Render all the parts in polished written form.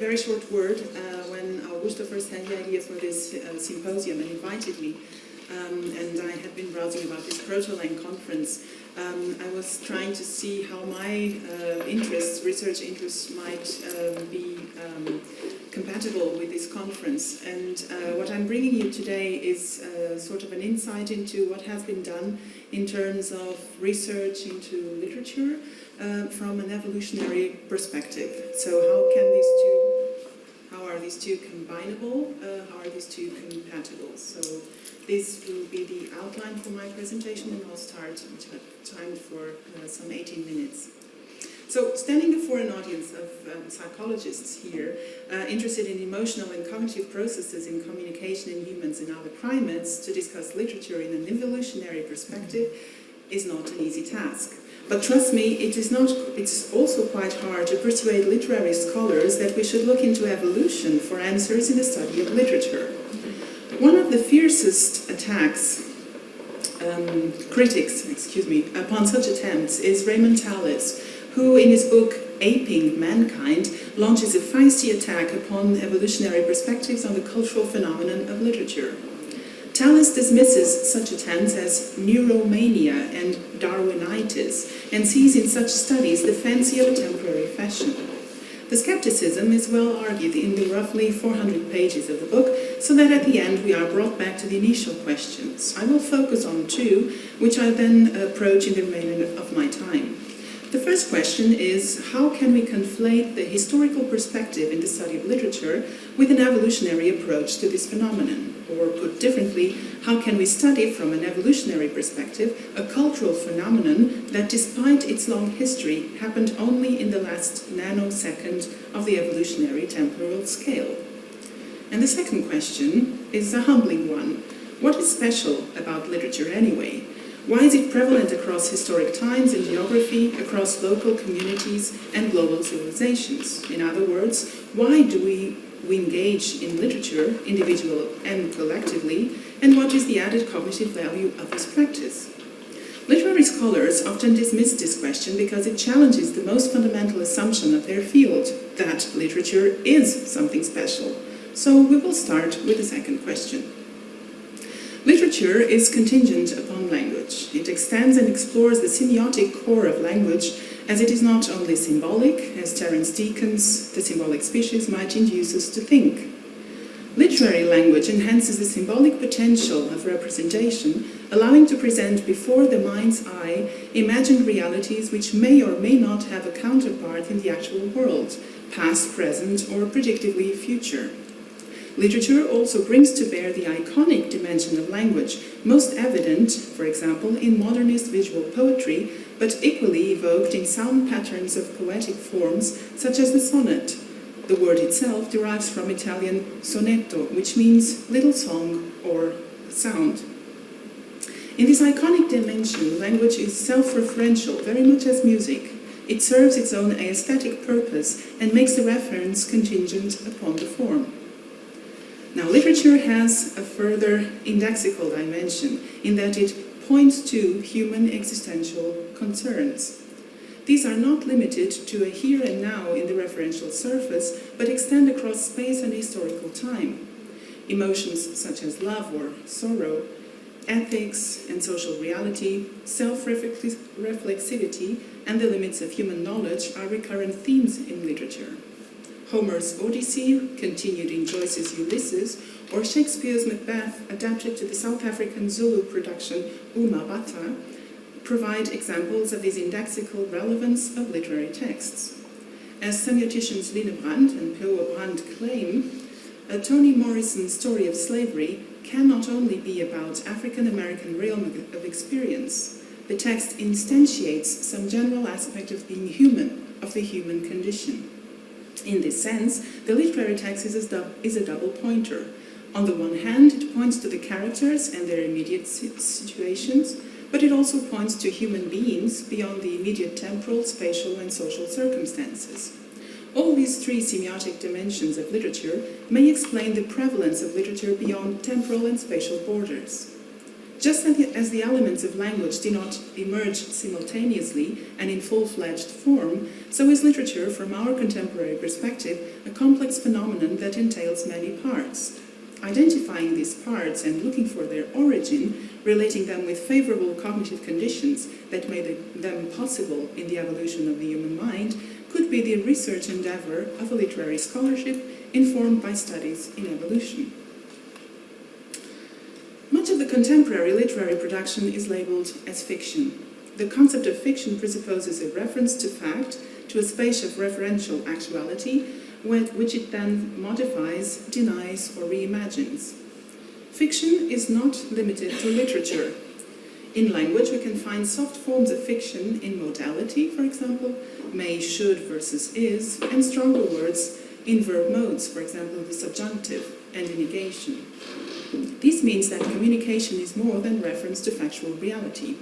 very short word. When Augusto first had the idea for this symposium and invited me, and I had been browsing about this Protolang conference, I was trying to see how my research interests might be compatible with this conference. And what I'm bringing you today is sort of an insight into what has been done in terms of research into literature from an evolutionary perspective. So how are these two combinable? How are these two compatible? So this will be the outline for my presentation, and I'll start timed for some 18 minutes. So, standing before an audience of psychologists here, interested in emotional and cognitive processes in communication in humans and other primates, to discuss literature in an evolutionary perspective is not an easy task. But trust me, it's also quite hard to persuade literary scholars that we should look into evolution for answers in the study of literature. One of the fiercest critics, upon such attempts is Raymond Tallis, who in his book Aping Mankind launches a feisty attack upon evolutionary perspectives on the cultural phenomenon of literature. Tallis dismisses such attempts as neuromania and Darwinitis, and sees in such studies the fancy of a temporary fashion. The skepticism is well argued in the roughly 400 pages of the book, so that at the end we are brought back to the initial questions. I will focus on two, which I then approach in the remainder of my time. The first question is, how can we conflate the historical perspective in the study of literature with an evolutionary approach to this phenomenon? Or put differently, how can we study from an evolutionary perspective a cultural phenomenon that, despite its long history, happened only in the last nanosecond of the evolutionary temporal scale? And the second question is a humbling one. What is special about literature anyway? Why is it prevalent across historic times and geography, across local communities and global civilizations? In other words, why do we engage in literature, individual and collectively, and what is the added cognitive value of this practice? Literary scholars often dismiss this question because it challenges the most fundamental assumption of their field, that literature is something special. So we will start with the second question. Literature is contingent upon language. It extends and explores the semiotic core of language, as it is not only symbolic, as Terence Deacon's The Symbolic Species might induce us to think. Literary language enhances the symbolic potential of representation, allowing to present before the mind's eye imagined realities which may or may not have a counterpart in the actual world, past, present, or predictively future. Literature also brings to bear the iconic dimension of language, most evident, for example, in modernist visual poetry, but equally evoked in sound patterns of poetic forms, such as the sonnet. The word itself derives from Italian sonetto, which means little song or sound. In this iconic dimension, language is self-referential, very much as music. It serves its own aesthetic purpose and makes the reference contingent upon the form. Now, literature has a further indexical dimension in that it points to human existential concerns. These are not limited to a here and now in the referential surface, but extend across space and historical time. Emotions such as love or sorrow, ethics and social reality, self-reflexivity, and the limits of human knowledge are recurrent themes in literature. Homer's Odyssey, continued in Joyce's Ulysses, or Shakespeare's Macbeth, adapted to the South African Zulu production Umabata, provide examples of this indexical relevance of literary texts. As semioticians Linebrand and P.O. Brandt claim, Toni Morrison's story of slavery can not only be about African-American realm of experience. The text instantiates some general aspect of being human, of the human condition. In this sense, the literary text is a double pointer. On the one hand, it points to the characters and their immediate situations, but it also points to human beings beyond the immediate temporal, spatial, and social circumstances. All these three semiotic dimensions of literature may explain the prevalence of literature beyond temporal and spatial borders. Just as the elements of language do not emerge simultaneously and in full-fledged form, so is literature, from our contemporary perspective, a complex phenomenon that entails many parts. Identifying these parts and looking for their origin, relating them with favorable cognitive conditions that made them possible in the evolution of the human mind, could be the research endeavor of a literary scholarship informed by studies in evolution. Much of the contemporary literary production is labeled as fiction. The concept of fiction presupposes a reference to fact, to a space of referential actuality, which it then modifies, denies, or reimagines. Fiction is not limited to literature. In language, we can find soft forms of fiction in modality, for example, may, should versus is, and stronger words in verb modes, for example, the subjunctive and the negation. This means that communication is more than reference to factual reality.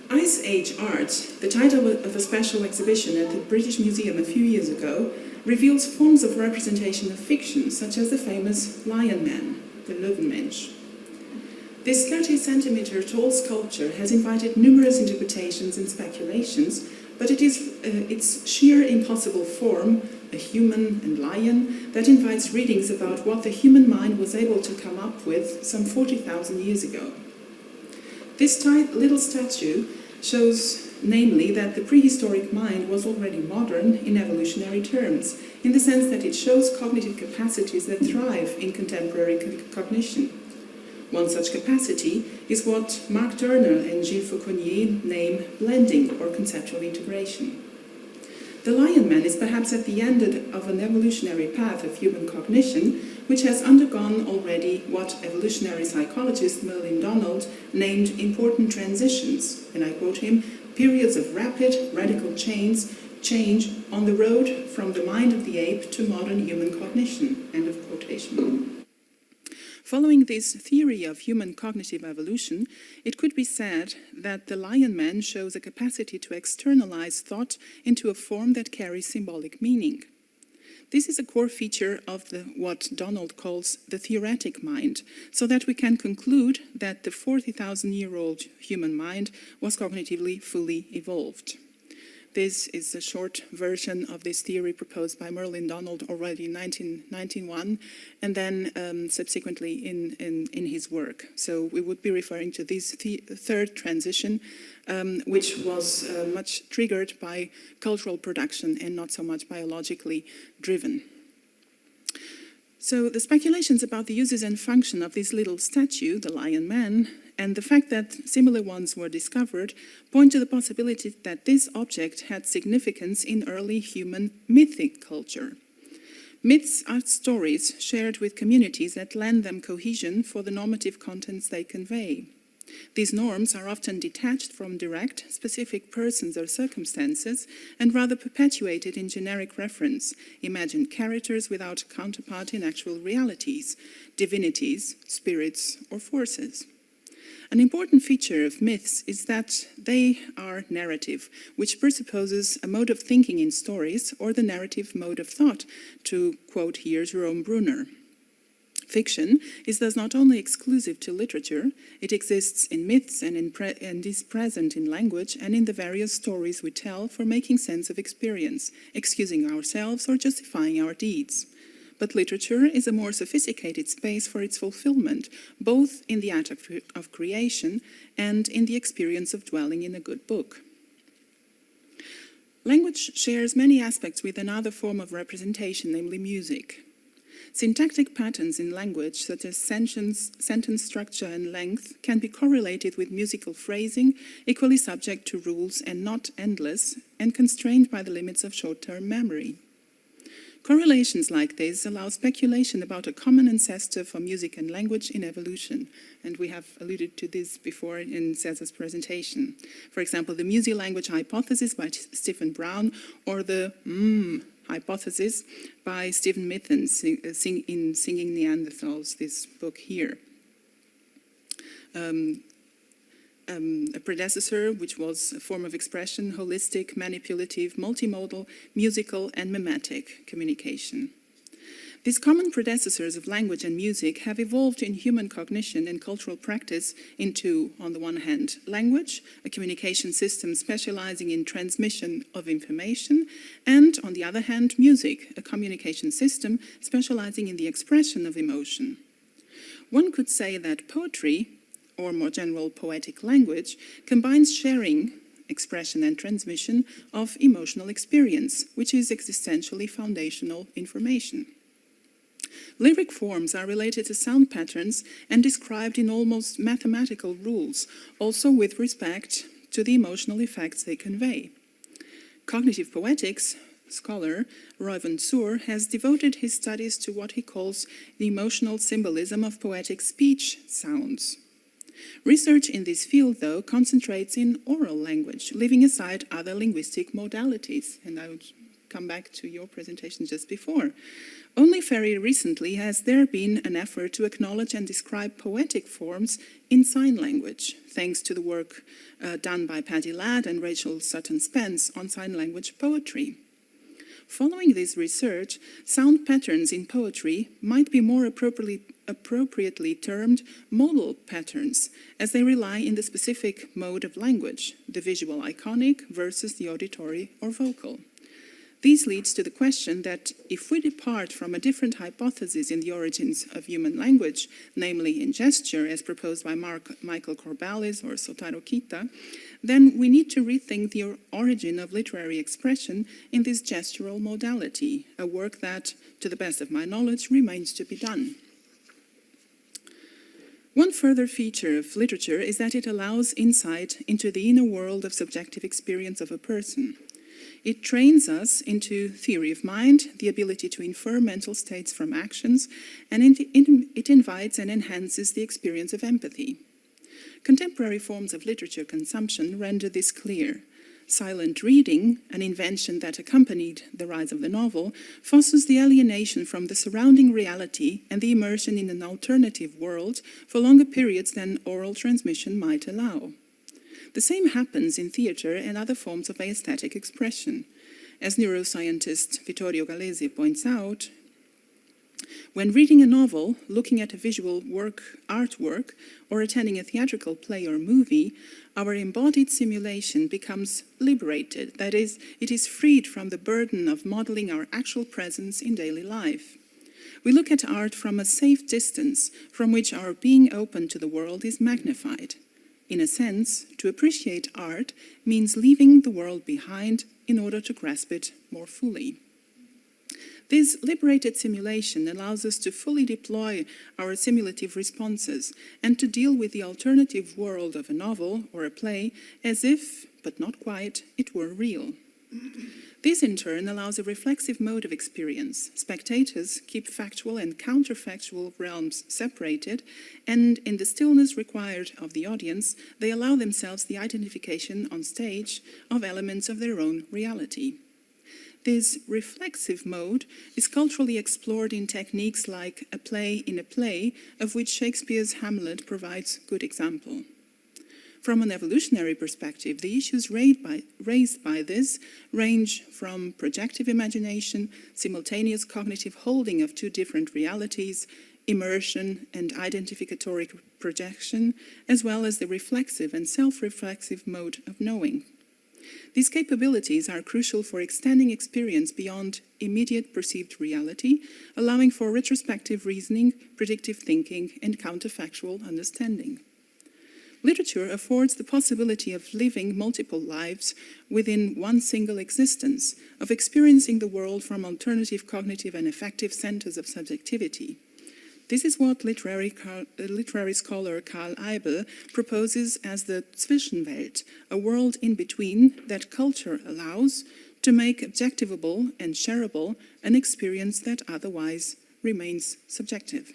Ice Age Art, the title of a special exhibition at the British Museum a few years ago, reveals forms of representation of fiction, such as the famous Lion Man, the Löwenmensch. This 30-centimeter tall sculpture has invited numerous interpretations and speculations, but it is its sheer impossible form, a human and lion, that invites readings about what the human mind was able to come up with some 40,000 years ago. This little statue shows, namely, that the prehistoric mind was already modern in evolutionary terms, in the sense that it shows cognitive capacities that thrive in contemporary cognition. One such capacity is what Marc Turner and Gilles Fauconnier name blending or conceptual integration. The Lion Man is perhaps at the end of an evolutionary path of human cognition, which has undergone already what evolutionary psychologist Merlin Donald named important transitions, and I quote him, periods of rapid, radical change on the road from the mind of the ape to modern human cognition, end of quotation. Following this theory of human cognitive evolution, it could be said that the Lion Man shows a capacity to externalize thought into a form that carries symbolic meaning. This is a core feature of what Donald calls the theoretic mind, so that we can conclude that the 40,000-year-old human mind was cognitively fully evolved. This is a short version of this theory proposed by Merlin Donald already in 1991, and then subsequently in his work. So we would be referring to this third transition, which was much triggered by cultural production and not so much biologically driven. So the speculations about the uses and function of this little statue, the Lion Man, and the fact that similar ones were discovered point to the possibility that this object had significance in early human mythic culture. Myths are stories shared with communities that lend them cohesion for the normative contents they convey. These norms are often detached from direct, specific persons or circumstances and rather perpetuated in generic reference, imagined characters without counterpart in actual realities, divinities, spirits, or forces. An important feature of myths is that they are narrative, which presupposes a mode of thinking in stories or the narrative mode of thought, to quote here Jerome Bruner. Fiction is thus not only exclusive to literature, it exists in myths and is present in language and in the various stories we tell for making sense of experience, excusing ourselves or justifying our deeds. But literature is a more sophisticated space for its fulfillment, both in the act of creation and in the experience of dwelling in a good book. Language shares many aspects with another form of representation, namely music. Syntactic patterns in language, such as sentence structure and length, can be correlated with musical phrasing, equally subject to rules and not endless, and constrained by the limits of short-term memory. Correlations like this allow speculation about a common ancestor for music and language in evolution, and we have alluded to this before in Cesar's presentation. For example, the music-language hypothesis by Stephen Brown, or the hypothesis by Stephen Mitten in Singing Neanderthals, this book here. A predecessor, which was a form of expression, holistic, manipulative, multimodal, musical, and mimetic communication. These common predecessors of language and music have evolved in human cognition and cultural practice into, on the one hand, language, a communication system specializing in transmission of information, and, on the other hand, music, a communication system specializing in the expression of emotion. One could say that poetry, or more general poetic language, combines sharing, expression and transmission of emotional experience, which is existentially foundational information. Lyric forms are related to sound patterns and described in almost mathematical rules, also with respect to the emotional effects they convey. Cognitive poetics scholar Roy Soor has devoted his studies to what he calls the emotional symbolism of poetic speech sounds. Research in this field, though, concentrates in oral language, leaving aside other linguistic modalities, and I would come back to your presentation just before. Only very recently has there been an effort to acknowledge and describe poetic forms in sign language, thanks to the work done by Paddy Ladd and Rachel Sutton Spence on sign language poetry. Following this research, sound patterns in poetry might be more appropriately termed modal patterns, as they rely in the specific mode of language, the visual iconic versus the auditory or vocal. This leads to the question that if we depart from a different hypothesis in the origins of human language, namely in gesture, as proposed by Michael Corballis or Sotaro Kita, then we need to rethink the origin of literary expression in this gestural modality, a work that, to the best of my knowledge, remains to be done. One further feature of literature is that it allows insight into the inner world of subjective experience of a person. It trains us into theory of mind, the ability to infer mental states from actions, and it invites and enhances the experience of empathy. Contemporary forms of literature consumption render this clear. Silent reading, an invention that accompanied the rise of the novel, fosters the alienation from the surrounding reality and the immersion in an alternative world for longer periods than oral transmission might allow. The same happens in theatre and other forms of aesthetic expression. As neuroscientist Vittorio Gallese points out, when reading a novel, looking at a visual artwork, or attending a theatrical play or movie, our embodied simulation becomes liberated. That is, it is freed from the burden of modeling our actual presence in daily life. We look at art from a safe distance, from which our being open to the world is magnified. In a sense, to appreciate art means leaving the world behind in order to grasp it more fully. This liberated simulation allows us to fully deploy our simulative responses and to deal with the alternative world of a novel or a play as if, but not quite, it were real. This in turn allows a reflexive mode of experience. Spectators keep factual and counterfactual realms separated, and in the stillness required of the audience, they allow themselves the identification on stage of elements of their own reality. This reflexive mode is culturally explored in techniques like a play in a play, of which Shakespeare's Hamlet provides good example. From an evolutionary perspective, the issues raised by this range from projective imagination, simultaneous cognitive holding of two different realities, immersion and identificatory projection, as well as the reflexive and self-reflexive mode of knowing. These capabilities are crucial for extending experience beyond immediate perceived reality, allowing for retrospective reasoning, predictive thinking, and counterfactual understanding. Literature affords the possibility of living multiple lives within one single existence, of experiencing the world from alternative cognitive and affective centers of subjectivity. This is what literary scholar Karl Eibel proposes as the Zwischenwelt, a world in between that culture allows to make objectivable and shareable an experience that otherwise remains subjective.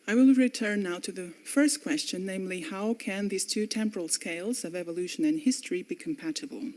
I will return now to the first question, namely, how can these two temporal scales of evolution and history be compatible?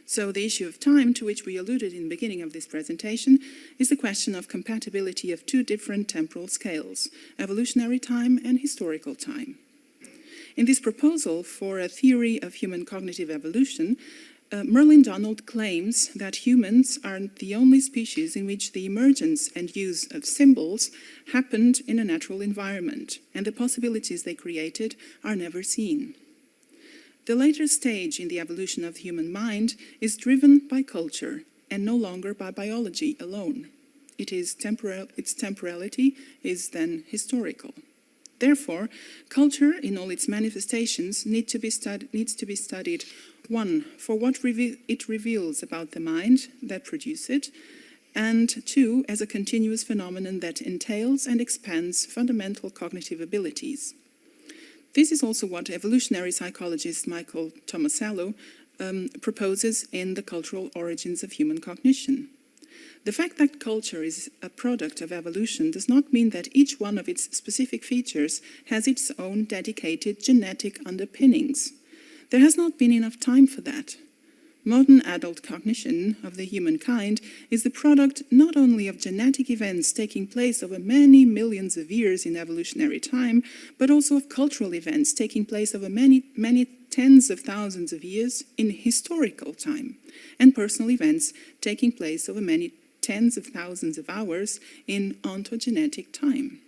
So the issue of time, to which we alluded in the beginning of this presentation, is the question of compatibility of two different temporal scales, evolutionary time and historical time. In this proposal for a theory of human cognitive evolution, Merlin Donald claims that humans are the only species in which the emergence and use of symbols happened in a natural environment, and the possibilities they created are never seen. The later stage in the evolution of the human mind is driven by culture and no longer by biology alone. Its temporality is then historical. Therefore, culture in all its manifestations needs to be studied, one, for what it reveals about the mind that produces it, and two, as a continuous phenomenon that entails and expands fundamental cognitive abilities. This is also what evolutionary psychologist Michael Tomasello proposes in The Cultural Origins of Human Cognition. The fact that culture is a product of evolution does not mean that each one of its specific features has its own dedicated genetic underpinnings. There has not been enough time for that. Modern adult cognition of the humankind is the product not only of genetic events taking place over many millions of years in evolutionary time, but also of cultural events taking place over many tens of thousands of years in historical time, and personal events taking place over many tens of thousands of hours in ontogenetic time.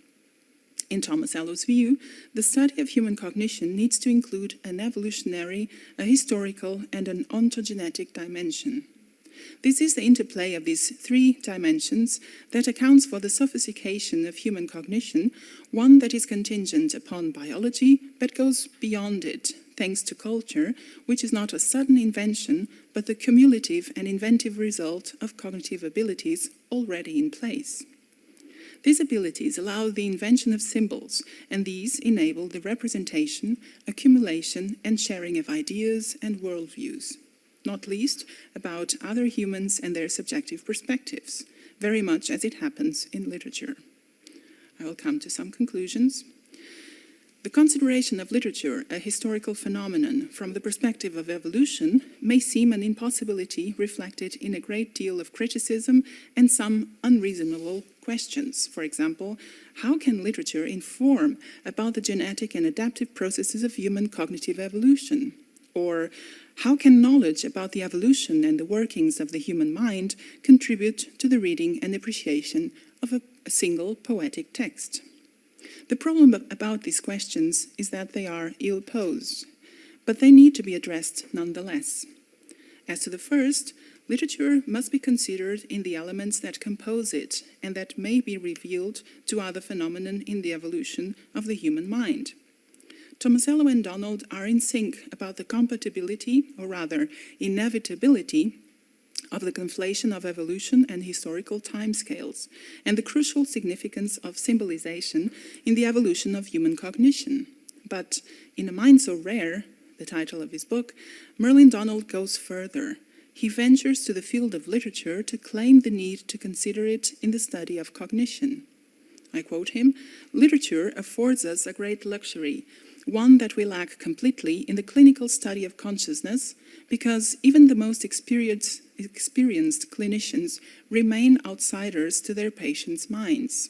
In Tomasello's view, the study of human cognition needs to include an evolutionary, a historical, and an ontogenetic dimension. This is the interplay of these three dimensions that accounts for the sophistication of human cognition, one that is contingent upon biology but goes beyond it, thanks to culture, which is not a sudden invention, but the cumulative and inventive result of cognitive abilities already in place. These abilities allow the invention of symbols, and these enable the representation, accumulation, and sharing of ideas and worldviews, not least about other humans and their subjective perspectives, very much as it happens in literature. I will come to some conclusions. The consideration of literature a historical phenomenon from the perspective of evolution may seem an impossibility reflected in a great deal of criticism and some unreasonable questions. For example, how can literature inform about the genetic and adaptive processes of human cognitive evolution? Or how can knowledge about the evolution and the workings of the human mind contribute to the reading and appreciation of a single poetic text? The problem about these questions is that they are ill-posed, but they need to be addressed nonetheless. As to the first, literature must be considered in the elements that compose it and that may be revealed to other phenomena in the evolution of the human mind. Tomasello and Donald are in sync about the compatibility, or rather inevitability, of the conflation of evolution and historical timescales, and the crucial significance of symbolization in the evolution of human cognition. But in A Mind So Rare, the title of his book, Merlin Donald goes further. He ventures to the field of literature to claim the need to consider it in the study of cognition. I quote him, "Literature affords us a great luxury, one that we lack completely in the clinical study of consciousness, because even the most experienced clinicians remain outsiders to their patients' minds."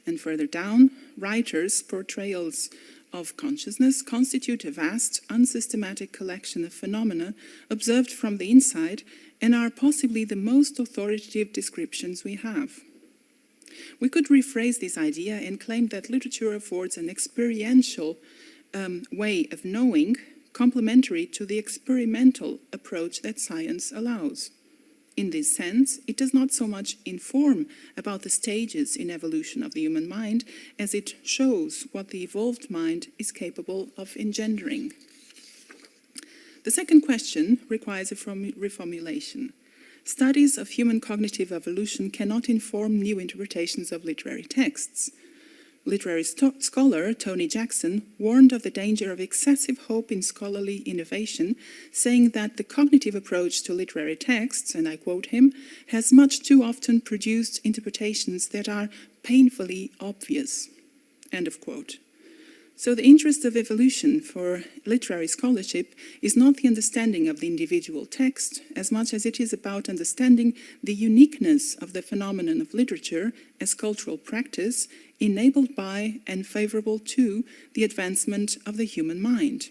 And further down, writers' portrayals of consciousness constitute a vast, unsystematic collection of phenomena observed from the inside and are possibly the most authoritative descriptions we have. We could rephrase this idea and claim that literature affords an experiential way of knowing, complementary to the experimental approach that science allows. In this sense, it does not so much inform about the stages in evolution of the human mind as it shows what the evolved mind is capable of engendering. The second question requires a reformulation. Studies of human cognitive evolution cannot inform new interpretations of literary texts. Literary scholar Tony Jackson warned of the danger of excessive hope in scholarly innovation, saying that the cognitive approach to literary texts, and I quote him, has much too often produced interpretations that are painfully obvious. End of quote. So the interest of evolution for literary scholarship is not the understanding of the individual text as much as it is about understanding the uniqueness of the phenomenon of literature as cultural practice enabled by and favorable to the advancement of the human mind.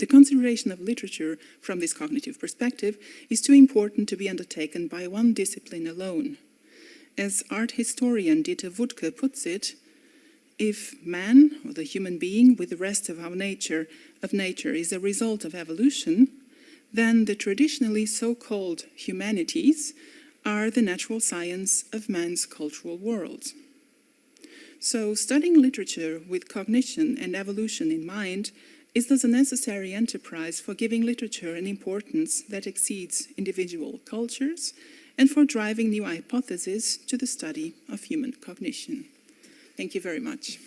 The consideration of literature from this cognitive perspective is too important to be undertaken by one discipline alone. As art historian Dieter Wuttke puts it, if man, or the human being, with the rest of our nature is a result of evolution, then the traditionally so-called humanities are the natural science of man's cultural world. So studying literature with cognition and evolution in mind is thus a necessary enterprise for giving literature an importance that exceeds individual cultures and for driving new hypotheses to the study of human cognition. Thank you very much.